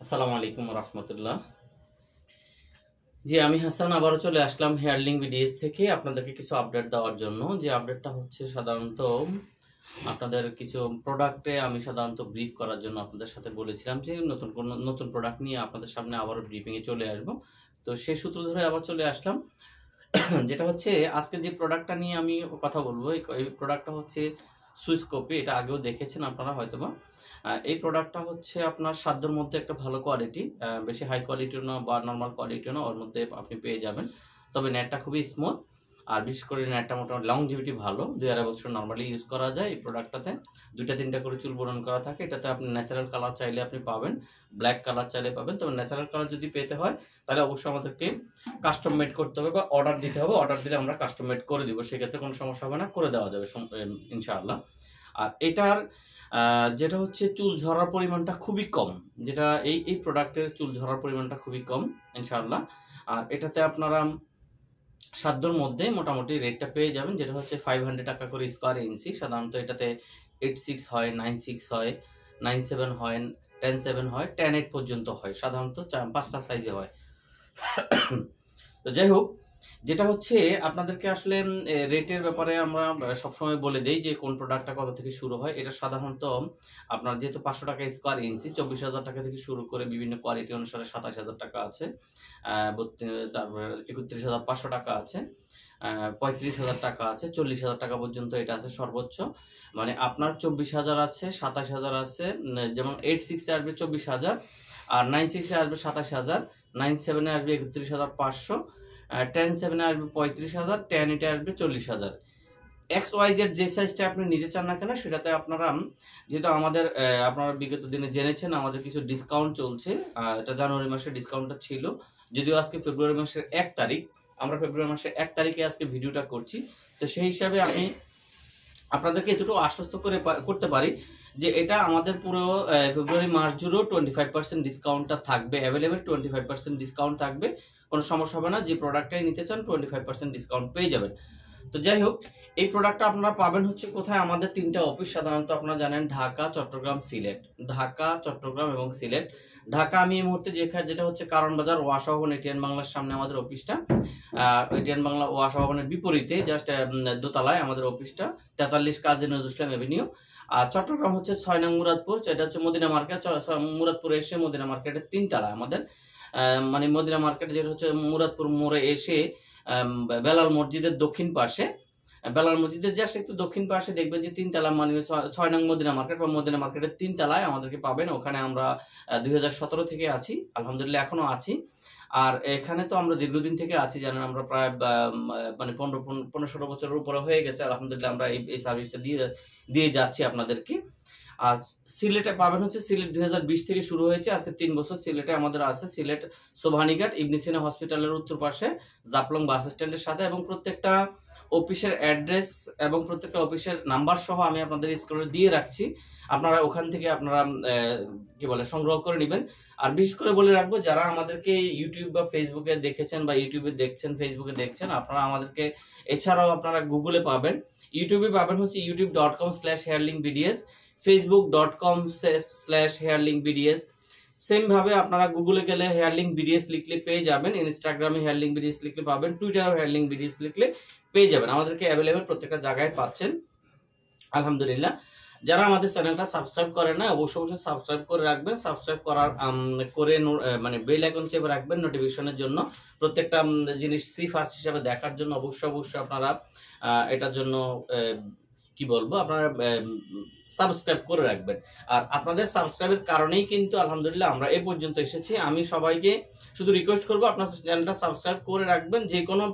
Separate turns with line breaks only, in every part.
আসসালামু আলাইকুম রহমতুল্লাহ। জি, আমি হাসান আবারও চলে আসলাম হেয়ারলিং বিডিএস থেকে আপনাদেরকে কিছু আপডেট দেওয়ার জন্য। যে আপডেটটা হচ্ছে সাধারণত আপনাদের কিছু প্রোডাক্টে আমি সাধারণত ব্রিফ করার জন্য আপনাদের সাথে বলেছিলাম যে নতুন প্রোডাক্ট নিয়ে আপনাদের সামনে আবারও ব্রিফিংয়ে চলে আসব। তো সেই সূত্র ধরে আবার চলে আসলাম। যেটা হচ্ছে আজকে যে প্রোডাক্টটা নিয়ে আমি কথা বলবো, এই প্রোডাক্টটা হচ্ছে সুইস কপি। এটা আগেও দেখেছেন আপনারা হয়তোবা। এই প্রোডাক্টটা হচ্ছে আপনার সাধ্যের মধ্যে একটা ভালো কোয়ালিটি, বেশি হাই কোয়ালিটিও না বা নর্মাল কোয়ালিটিও না, ওর মধ্যে আপনি পেয়ে যাবেন। তবে নেটটা খুবই স্মুথ, আর বিশেষ করে নেটটা মোটামুটি লংজিভিটি ভালো, 2-2.5 বছর নর্মালি ইউজ করা যায়। এই প্রোডাক্টটাতে 2-3টা করে চুল বোরন করা থাকে। এটাতে আপনি ন্যাচারাল কালার চাইলে আপনি পাবেন, ব্ল্যাক কালার চাইলে পাবেন। তবে ন্যাচারাল কালার যদি পেতে হয় তাহলে অবশ্যই আমাদেরকে কাস্টম মেড করতে হবে বা অর্ডার দিতে হবে। অর্ডার দিলে আমরা কাস্টম মেড করে দিব, সেক্ষেত্রে কোনো সমস্যা হবে না, করে দেওয়া যাবে ইনশাআল্লাহ। আর এটার যেটা হচ্ছে চুল ঝরার পরিমাণটা খুবই কম, যেটা এই প্রোডাক্টের চুল ঝরার পরিমাণটা খুবই কম ইনশাআল্লাহ। আর এটাতে আপনারা সাধ্যর মধ্যে মোটামুটি রেটটা পেয়ে যাবেন, যেটা হচ্ছে 500 টাকা করে স্কোয়ার ইঞ্চি। সাধারণত এটাতে 86 হয়, 96 হয়, 97 হয়, 107 হয়, 108 পর্যন্ত হয়। সাধারণত 5টা সাইজে হয়। তো যাই হোক, যেটা হচ্ছে আপনাদেরকে আসলে রেটের ব্যাপারে আমরা সবসময় বলে দেই যে কোন প্রোডাক্টটা কত থেকে শুরু হয়। এটা সাধারণত আপনার যেহেতু 500 টাকা স্কোয়ার ইঞ্চি, 24,000 টাকা থেকে শুরু করে বিভিন্ন কোয়ালিটি অনুসারে 27,000 টাকা আছে, তারপরে 31,500 টাকা আছে, 35,000 টাকা আছে, 40,000 টাকা পর্যন্ত এটা আছে সর্বোচ্চ। মানে আপনার 24,000 আছে, 27,000 আছে, যেমন 86 এ আসবে 24,000, আর 96 এ আসবে 27,000, 97 এ আসবে 31,500, 10-7 এ আসবে 35,000, 10-8 এ আসবে 40,000। XYZ যে সাইজটা আপনি নিতে চান না কেন, সেটাতে আপনারা যেহেতু আমাদের আপনারা বিগত দিনে জেনেছেন আমাদের কিছু ডিসকাউন্ট চলছে। এটা জানুয়ারি মাসের ডিসকাউন্টটা ছিল, যদিও আজকে ফেব্রুয়ারি মাসের 1 তারিখ, আমরা ফেব্রুয়ারি মাসের 1 তারিখে আজকে ভিডিওটা করছি। তো সেই হিসাবে আমি আপনাদেরকে এতটুকু আশ্বস্ত করতে পারি যে এটা আমাদের পুরো ফেব্রুয়ারি মাস জুড়েও 25% ডিসকাউন্টটা থাকবে, অ্যাভেলেবেল 25% ডিসকাউন্ট থাকবে, কোনো সমস্যা হবে না। যে প্রোডাক্টটাই নিতে চান 25% ডিসকাউন্ট পেয়ে যাবেন। তো যাই হোক, এই প্রোডাক্টটা আপনারা পাবেন হচ্ছে কোথায়? আমাদের 3টা অফিস সাধারণত আপনারা জানেন, ঢাকা, চট্টগ্রাম, সিলেট। ঢাকা, চট্টগ্রাম এবং সিলেট। ঢাকা আমি এই মুহূর্তে যেটা হচ্ছে কারণ বাজার ওয়াসা ভবন এটিএন বাংলার সামনে আমাদের অফিসটা। এটিএন বাংলা ওয়াসা ভবনের বিপরীতে জাস্ট দোতলায় আমাদের অফিসটা, 43 কাজী নজরুল ইসলাম এভিনিউ। আর চট্টগ্রাম হচ্ছে 6 নং মুরাদপুর, যেটা হচ্ছে মদিনা মার্কেট। মুরাদপুরে এসে মদিনা মার্কেটের 3 তলায় আমাদের, মানে মদিনা মার্কেট যেটা হচ্ছে মুরাদপুর মোড়ে এসে বেলাল মসজিদের দক্ষিণ পাশে, বেলাল মসজিদের জাস্ট একটু দক্ষিণ পাশে দেখবেন যে 3 তলা, মানে 6 নং মদিনা মার্কেট বা মদিনা মার্কেটের 3 তলায় আমাদেরকে পাবেন। ওখানে আমরা 2017 থেকে আছি, আলহামদুলিল্লাহ এখনো আছি। আর এখানে তো আমরা দীর্ঘদিন থেকে আছি, জানেন আমরা প্রায় মানে 15-16 বছরের উপরে হয়ে গেছে আলহামদুলিল্লাহ আমরা এই সার্ভিসটা দিয়ে যাচ্ছি আপনাদেরকে। আর সিলেটে পাবেন হচ্ছে, সিলেট 2020 থেকে শুরু হয়েছে, আজকে 3 বছর সিলেটে আমাদের আছে। সিলেট সোভানীঘাট ইবনে সিনা হসপিটালের উত্তর পাশে জাফলং বাস স্ট্যান্ডের সাথে, এবং প্রত্যেকটা অফিসের অ্যাড্রেস এবং প্রত্যেকটা অফিসের নাম্বার সহ আমি আপনাদের স্ক্রিনে দিয়ে রাখছি। আপনারা ওখান থেকে আপনারা কি বলে সংগ্রহ করে নেবেন। আর বিশেষ করে বলে রাখবো, যারা আমাদেরকে ইউটিউব বা ফেসবুকে দেখেছেন বা ইউটিউবে দেখছেন, ফেসবুকে দেখছেন, আপনারা আমাদেরকে এছাড়াও আপনারা গুগলে পাবেন। ইউটিউবে পাবেন হচ্ছে youtube.com/hairlingbds, facebook.com/hairlingbds। সেম ভাবে আপনারা গুগলে গেলে হেয়ারলিং বিডিএস লিখলে পেয়ে যাবেন, ইনস্টাগ্রামে হেয়ারলিং বিডিএস লিখলে পাবেন, টুইটারে হেয়ারলিং বিডিএস লিখলে পেয়ে যাবেন। আমাদেরকে অ্যাভেলেবেল প্রত্যেকটা জায়গায় পাচ্ছেন আলহামদুলিল্লাহ। যারা আমাদের চ্যানেলটা সাবস্ক্রাইব করেন না, অবশ্যই সাবস্ক্রাইব করে রাখবেন। সাবস্ক্রাইব করে মানে বেল আইকন চেপে রাখবেন নোটিফিকেশনের জন্য, প্রত্যেকটা জিনিস ফার্স্ট হিসাবে দেখার জন্য। অবশ্যই আপনারা এটার জন্য কি বলবো, আপনারা সাবস্ক্রাইব করে রাখবেন। আর আপনাদের সাবস্ক্রাইবের কারণেই কিন্তু আলহামদুলিল্লাহ আমরা এই পর্যন্ত এসেছি। আমি সবাইকে শুধু রিকোয়েস্ট করবো আপনার চ্যানেলটা সাবস্ক্রাইব করে রাখবেন, যে কোনো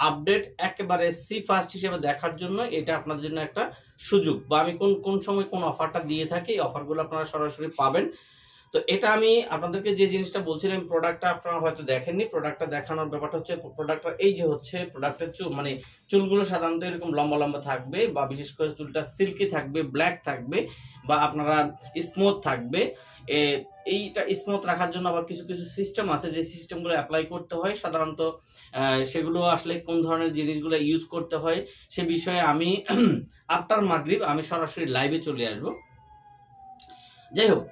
আপডেট একেবারে ফার্স্ট হিসেবে দেখার জন্য। এটা আপনাদের জন্য একটা সুযোগ, বা আমি কোন সময় কোন অফারটা দিয়ে থাকি, এই অফারগুলো আপনারা সরাসরি পাবেন। তো এটা আমি আপনাদেরকে যে জিনিসটা বলছিলাম, প্রোডাক্টটা আপনারা হয়তো দেখেননি। প্রোডাক্টটা দেখানোর ব্যাপারটা হচ্ছে, প্রোডাক্টটা এই যে হচ্ছে প্রোডাক্টের মানে চুলগুলো সাধারণত এরকম লম্বা লম্বা থাকবে, বা বিশেষ করে চুলটা সিল্কি থাকবে, ব্ল্যাক থাকবে, বা আপনারা স্মুথ থাকবে। এইটা স্মুথ রাখার জন্য আবার কিছু কিছু সিস্টেম আছে, যে সিস্টেমগুলো অ্যাপ্লাই করতে হয় সাধারণত। সেগুলো আসলে কোন ধরনের জিনিসগুলো ইউজ করতে হয় সে বিষয়ে আমি আফটার মাগরিব আমি সরাসরি লাইভে চলে আসবো। যাই হোক,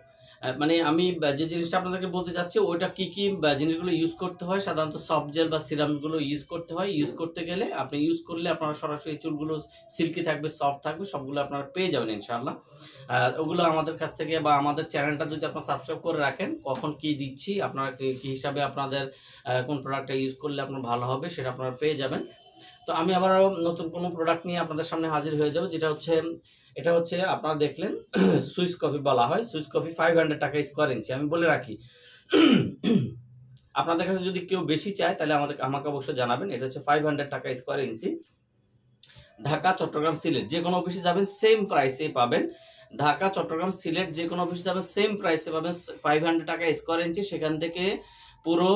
মানে আমি যে জিনিসটা আপনাদেরকে বলতে চাচ্ছি ওইটা কি কি জিনিসগুলো ইউজ করতে হয়, সাধারণত সফট জেল বা সিরামগুলো ইউজ করতে হয়। ইউজ করতে গেলে আপনি ইউজ করলে আপনারা সরাসরি চুলগুলো সিল্কি থাকবে, সফট থাকবে, সবগুলো আপনারা পেয়ে যাবেন ইনশাআল্লাহ। ওগুলো আমাদের কাছ থেকে বা আমাদের চ্যানেলটা যদি আপনারা সাবস্ক্রাইব করে রাখেন, কখন কি দিচ্ছি, আপনারা কি হিসাবে আপনাদের কোন প্রোডাক্টটা ইউজ করলে আপনার ভালো হবে সেটা আপনারা পেয়ে যাবেন। তো আমি আবারও নতুন কোনো প্রোডাক্ট নিয়ে আপনাদের সামনে হাজির হয়ে যাব, যেটা হচ্ছে এটা হচ্ছে আপনারা দেখলেন সুইস কফি বলা হয়। সুইস কফি 500 টাকা স্কোয়ার ইঞ্চি। আমি বলে রাখি আপনাদের কাছে যদি কেউ বেশি চায় তাহলে আমাকে অবশ্যই জানাবেন। এটা হচ্ছে 500 টাকা স্কোয়ার ইঞ্চি। ঢাকা, চট্টগ্রাম, সিলেট যে কোনো অফিসে যাবেন সেম প্রাইসে পাবেন। ঢাকা, চট্টগ্রাম, সিলেট যে কোনো অফিসে যাবেন সেম প্রাইসে পাবেন 500 টাকা স্কোয়ার ইঞ্চি। সেখান থেকে পুরো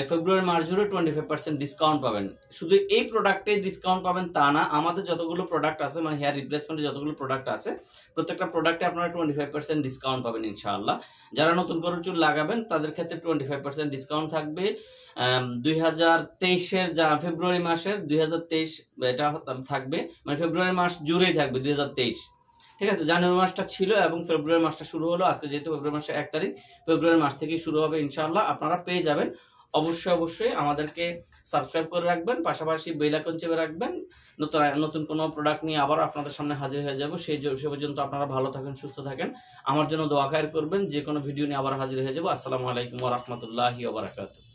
ফেব্রুয়ারি মার্চ জুড়ে 25% ডিসকাউন্ট পাবেন। শুধু এই প্রোডাক্টে ডিসকাউন্ট পাবেন তা না, আমাদের যতগুলো প্রোডাক্ট আছে, মানে হেয়ার রিপ্লেসমেন্টের যতগুলো প্রোডাক্ট আছে, প্রত্যেকটা প্রোডাক্টে আপনারা 25% ডিসকাউন্ট পাবেন ইনশাআল্লাহ। যারা নতুন করে চুল লাগাবেন তাদের ক্ষেত্রে 25% ডিসকাউন্ট থাকবে। 2023-এর ফেব্রুয়ারি মাসের 2023 এটা থাকবে, মানে ফেব্রুয়ারি মাস জুড়েই থাকবে 2023। ঠিক আছে, জানুয়ারি মাসটা ছিল এবং ফেব্রুয়ারি মাসটা শুরু হলো আজকে, যেহেতু ফেব্রুয়ারি মাসের 1 তারিখ, ফেব্রুয়ারি মাস থেকেই শুরু হবে ইনশাআল্লাহ। আপনারা পেয়ে যাবেন। অবশ্যই আমাদেরকে সাবস্ক্রাইব করে রাখবেন, পাশাপাশি বেল আইকন চেপে রাখবেন। নতুন কোনো প্রোডাক্ট নিয়ে আবার আপনাদের সামনে হাজির হয়ে যাব। সেই পর্যন্ত আপনারা ভালো থাকেন, সুস্থ থাকেন, আমার জন্য দোয়া খায়ের করবেন। যে কোনো ভিডিও নিয়ে আবার হাজির হয়ে যাব। আসসালামু আলাইকুম ওয়া রাহমাতুল্লাহি ওয়া বারাকাতুহু।